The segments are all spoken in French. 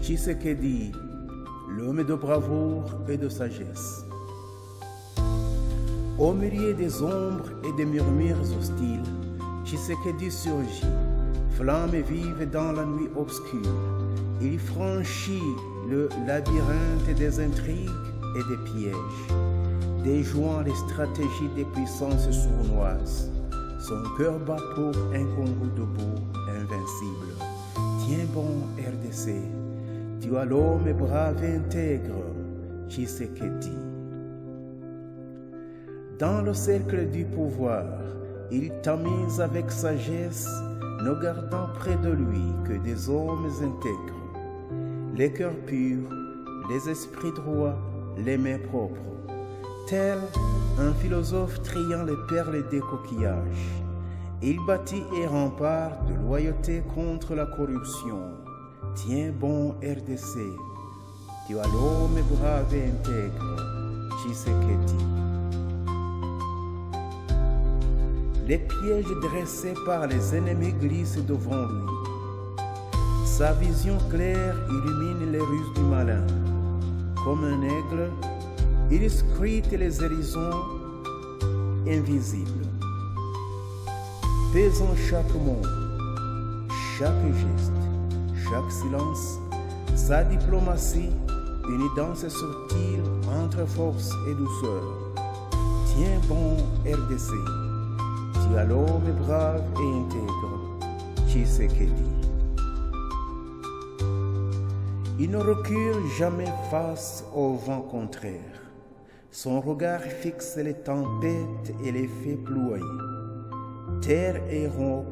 Tshisekedi, l'homme de bravoure et de sagesse. Au milieu des ombres et des murmures hostiles, Tshisekedi surgit, flamme vive dans la nuit obscure. Il franchit le labyrinthe des intrigues et des pièges, déjouant les stratégies des puissances sournoises. Son cœur bat pour un Congo debout, invincible. Tiens bon, RDC, tu as l'homme brave et intègre, Tshisekedi. Dans le cercle du pouvoir, il tamise avec sagesse, ne gardant près de lui que des hommes intègres, les cœurs purs, les esprits droits, les mains propres. Tel un philosophe triant les perles des coquillages, il bâtit et rempart de loyauté contre la corruption. Tiens bon, RDC, tu as l'homme brave et intègre, Tshisekedi. Les pièges dressés par les ennemis glissent devant lui. Sa vision claire illumine les ruses du malin. Comme un aigle, il scrute les horizons invisibles. Pesant chaque mot, chaque geste, chaque silence, sa diplomatie, une danse subtile entre force et douceur. Tiens bon, RDC, tu as l'homme brave et intègre, Tshisekedi. Il ne recule jamais face au vent contraire. Son regard fixe les tempêtes et les fait ployer. Terre et roc,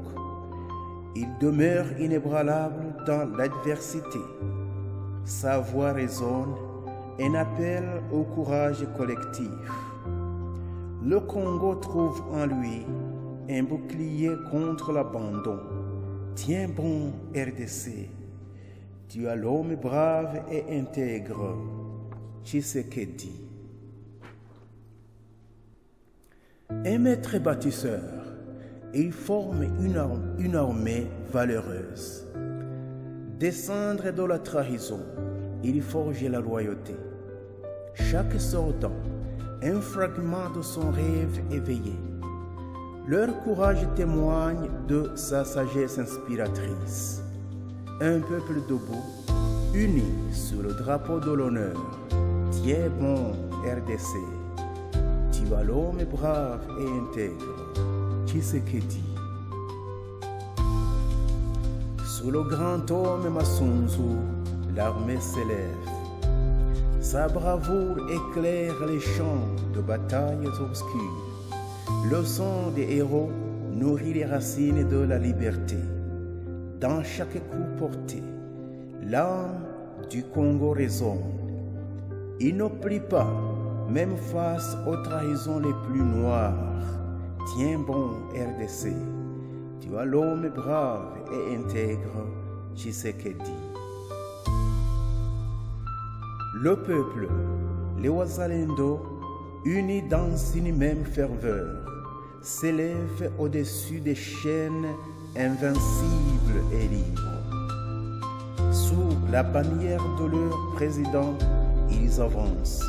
il demeure inébranlable dans l'adversité. Sa voix résonne, un appel au courage collectif. Le Congo trouve en lui un bouclier contre l'abandon. Tiens bon, RDC, tu as l'homme brave et intègre, Tshisekedi. Un maître bâtisseur, il forme une armée valeureuse. Descendre de la trahison, il forge la loyauté. Chaque soldat, un fragment de son rêve éveillé. Leur courage témoigne de sa sagesse inspiratrice. Un peuple debout, uni sous le drapeau de l'honneur. Tiens bon, RDC, tu as l'homme brave et intègre, Tshisekedi. Sous le grand homme Masunzu, l'armée s'élève. Sa bravoure éclaire les champs de batailles obscures. Le sang des héros nourrit les racines de la liberté. Dans chaque coup porté, l'âme du Congo résonne. Il n'oublie pas, même face aux trahisons les plus noires. Tiens bon, RDC, tu as l'homme brave et intègre, Tshisekedi. Le peuple, les Wazalendo, unis dans une même ferveur, s'élèvent au-dessus des chaînes invincibles et libres. Sous la bannière de leur président, ils avancent,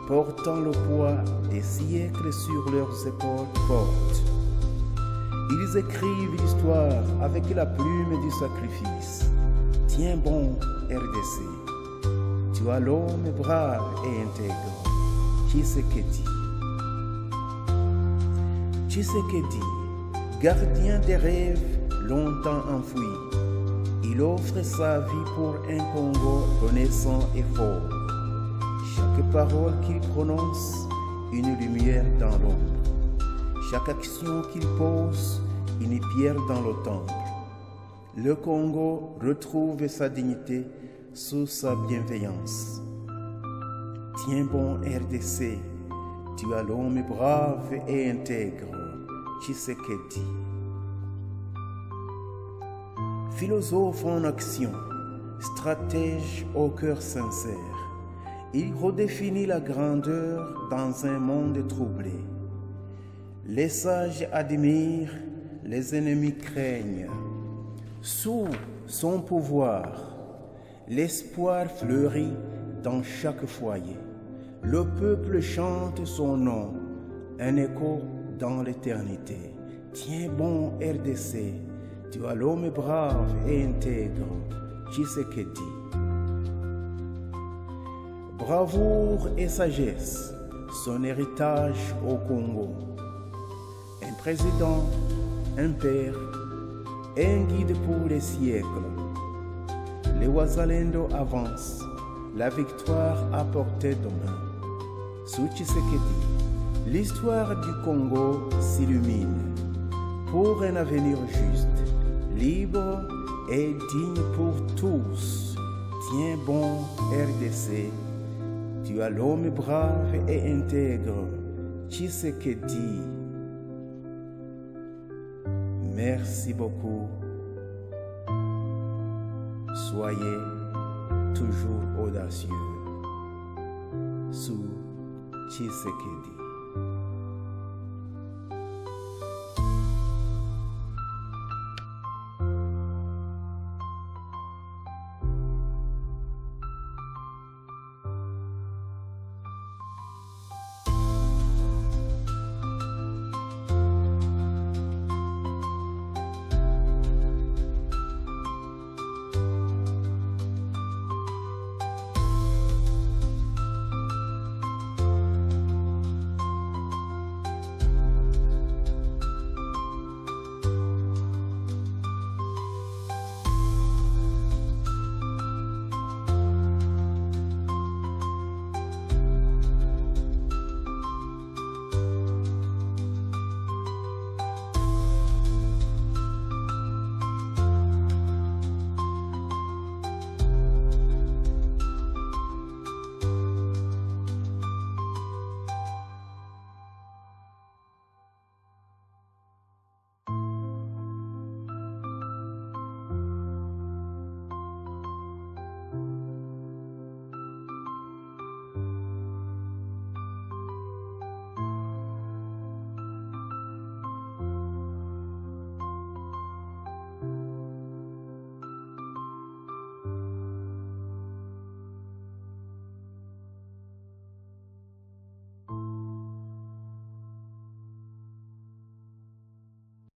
portant le poids des siècles sur leurs épaules fortes. Ils écrivent l'histoire avec la plume du sacrifice. Tiens bon, RDC, tu as l'homme brave et intègre, Tshisekedi. Tshisekedi, gardien des rêves longtemps enfouis, il offre sa vie pour un Congo renaissant et fort. Chaque parole qu'il prononce, une lumière dans l'ombre. Chaque action qu'il pose, une pierre dans le temple. Le Congo retrouve sa dignité sous sa bienveillance. Tiens bon, RDC, tu as l'homme brave et intègre, Tshisekedi. Philosophe en action, stratège au cœur sincère, il redéfinit la grandeur dans un monde troublé. Les sages admirent, les ennemis craignent. Sous son pouvoir, l'espoir fleurit dans chaque foyer. Le peuple chante son nom, un écho dans l'éternité. Tiens bon RDC, tu as l'homme brave et intègre, Tshisekedi. Bravoure et sagesse, son héritage au Congo. Un président, un père, un guide pour les siècles. Les Wazalendo avancent, la victoire à portée de main. Sous Tshisekedi, l'histoire du Congo s'illumine pour un avenir juste, libre et digne pour tous. Tiens bon RDC, tu as l'homme brave et intègre, Tshisekedi. Merci beaucoup. Soyez toujours audacieux. Sous Tshisekedi.